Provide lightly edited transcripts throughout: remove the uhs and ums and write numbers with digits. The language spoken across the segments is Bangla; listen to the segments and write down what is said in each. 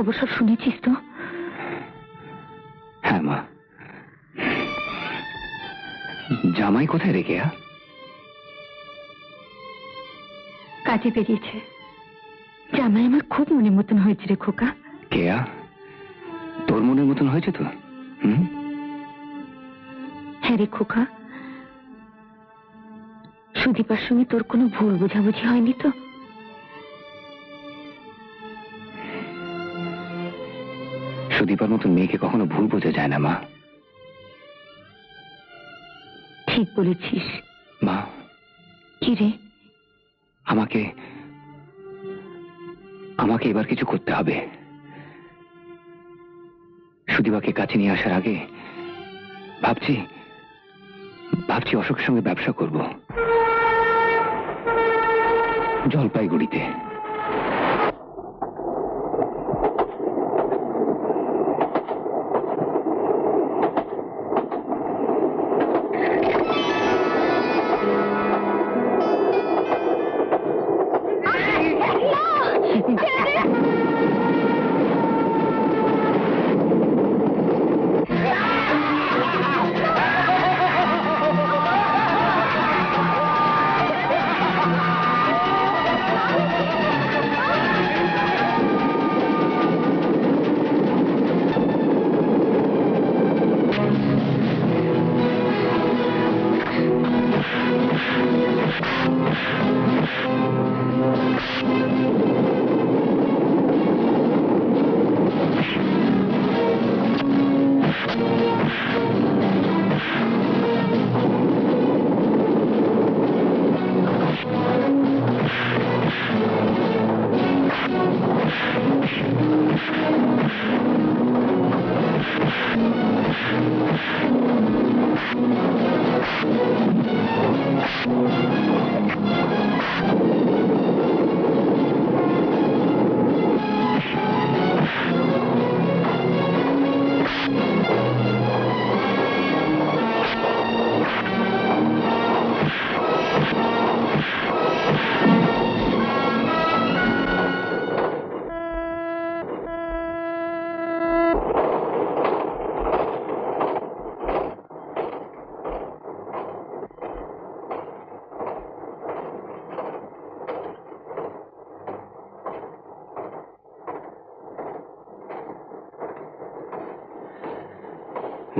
খবর সব শুনেছিস তো? হ্যাঁ মা। জামাই কোথায় রে কেয়া? কাজে বেরিয়েছে। জামাই আমার খুব মনের মতন হয়েছে রে খোকা। কেয়া, তোর মনের মতন হয়েছে তো? হ্যাঁ রে খোকা, সুদীপার সঙ্গে তোর কোনো ভুল বোঝাবুঝি হয়নি তো? সুদীপার মতো মেয়েকে কখনো ভুল বোঝা যায় না মা। ঠিক বলেছিস। মা, কি রে? আমাকে আমাকে এবার কিছু করতে হবে। সুদীপাকে কাছে নিয়ে আসার আগে ভাবছি অশোকের সঙ্গে ব্যবসা করব, জলপাইগুড়িতে।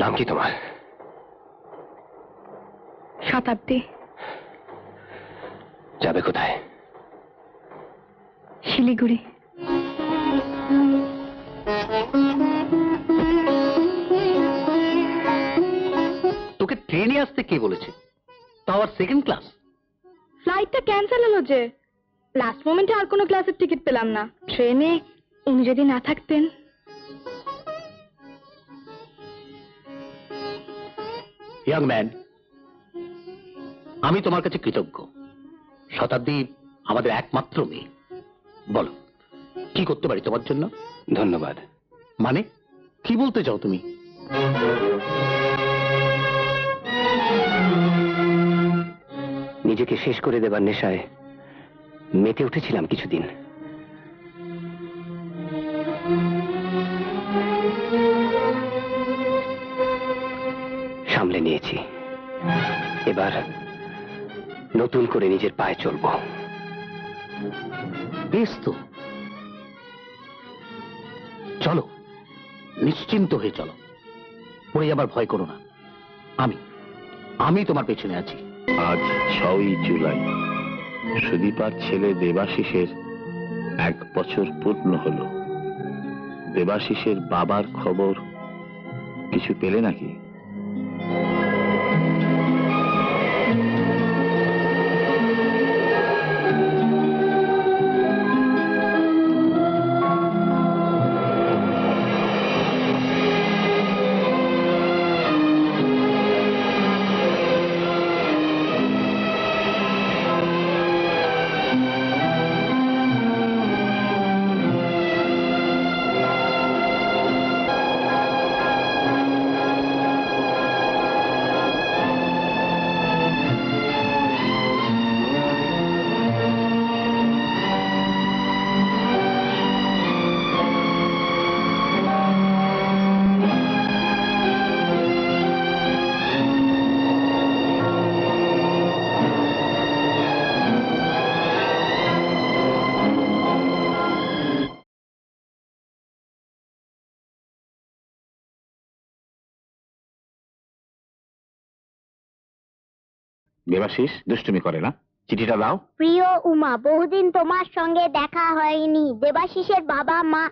নাম কি তোমার? শতাব্দী। যাবে কোথায়? শিলিগুড়ি। তোকে ট্রেনে আসতে কে বলেছে? তাও আর সেকেন্ড ক্লাস? ফ্লাইটটা ক্যান্সেল হলো যে, লাস্ট মোমেন্টে আর কোনো ক্লাসের টিকিট পেলাম না। ট্রেনে উনি যদি না থাকতেন। ইয়াং ম্যান, আমি তোমার কাছে কৃতজ্ঞ। শতাব্দী আমাদের একমাত্র মেয়ে। বলো, কি করতে পারি তোমার জন্য? ধন্যবাদ। মানে কি বলতে চাও তুমি? নিজেকে শেষ করে দেবার নেশায় মেতে উঠেছিলাম কিছুদিন। সামলে নিয়েছি। এবার নতুন করে নিজের পায়ে চলব। বেশ তো, চলো, নিশ্চিন্ত হয়ে চলো। পড়ে যাবার ভয় করো না। আমি তোমার পেছনে আছি। আজ 6ই জুলাই, সুদীপার ছেলে দেবাশিসের 1 বছর পূর্ণ হলো। দেবাশিসের বাবার খবর কিছু পেলে নাকি? দেবাশিস দুষ্টুমি করে না, চিঠিটা দাও। প্রিয় উমা, বহুদিন তোমার সঙ্গে দেখা হয়নি। দেবাশিসের বাবা মা।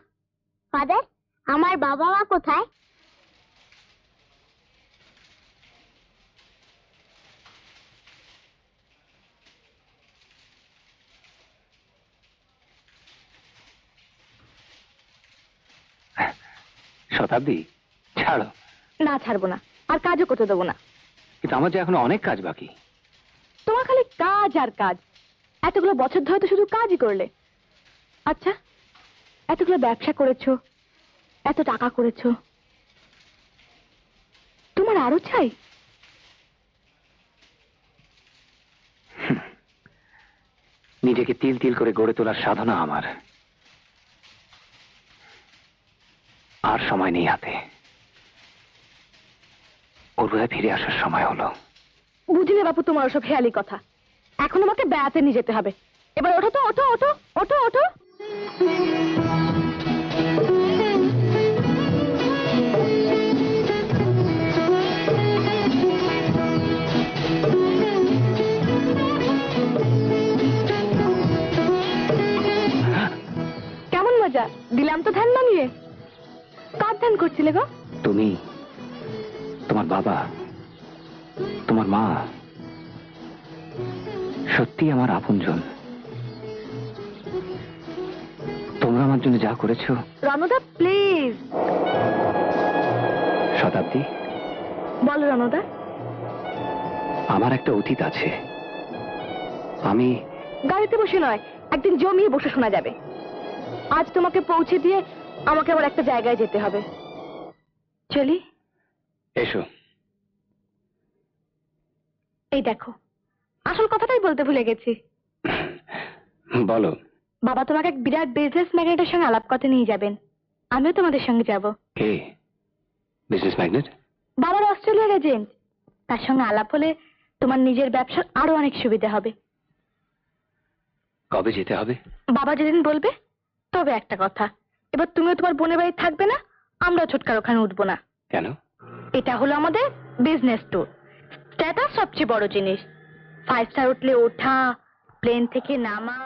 ফাদার, আমার বাবা মা কোথায়? শতাব্দী, ছাড়ো। না, ছাড়বো না, আর কাজও করতে দেবো না। কিন্তু আমার যে এখনো অনেক কাজ বাকি। তোমার খালি কাজ আর কাজ। এতগুলো বছর ধরে তো শুধু কাজই করলে। আচ্ছা, এতগুলো ব্যবসা করেছো, এত টাকা করেছো, তোমার আরো চাই? নিজেকে তিল তিল করে গড়ে তোলার সাধনা আমার। আর সময় নেই হাতে। ওর বোধহয় ফিরে আসার সময় হলো। বুঝলে বাপু, তোমার ওসব হেয়ালি কথা। এখন আমাকে বেড়াতে নিয়ে যেতে হবে। এবার ওঠো তো, ওঠো ওঠো ওঠো ওঠো। কেমন মজা দিলাম তো ধ্যান নামিয়ে। কার ধ্যান করছিলে গো? তুমি, তোমার বাবা, তোমার মা সত্যি আমার আপনজন। তোমরা আমার জন্য যা করেছো। রণদা প্লিজ। শতাব্দী, বলো রণদা। আমার একটা অতীত আছে। আমি গাড়িতে বসে নয়, একদিন জমিয়ে বসে শোনা যাবে। আজ তোমাকে পৌঁছে দিয়ে আমাকে আবার একটা জায়গায় যেতে হবে। চলি। এসো। এই দেখো, আসল কথাটাই বলতে ভুলে গেছি। বলো। বাবা তোমাকে এক বিরাট বিজনেস ম্যাগনেটের সঙ্গে আলাপ করতে নিয়ে যাবেন। আমিও তোমাদের সঙ্গে যাব। কে? Business magnate? বাবার অস্ট্রেলিয়ার এজেন্ট। তার সঙ্গে আলাপ হলে তোমার নিজের ব্যবসার আরো অনেক সুবিধা হবে। কবে যেতে হবে? বাবা যেদিন বলবে। তবে একটা কথা, এবার তুমিও তোমার বোনের বাড়ি থাকবে না, আমরাও ছোটকার ওখানে উঠবো না। কেন? এটা হলো আমাদের বিজনেস ট্যুর। স্ট্যাটাস সবচেয়ে বড় জিনিস। 5 স্টার উঠলে ওঠা, প্লেন থেকে নামা।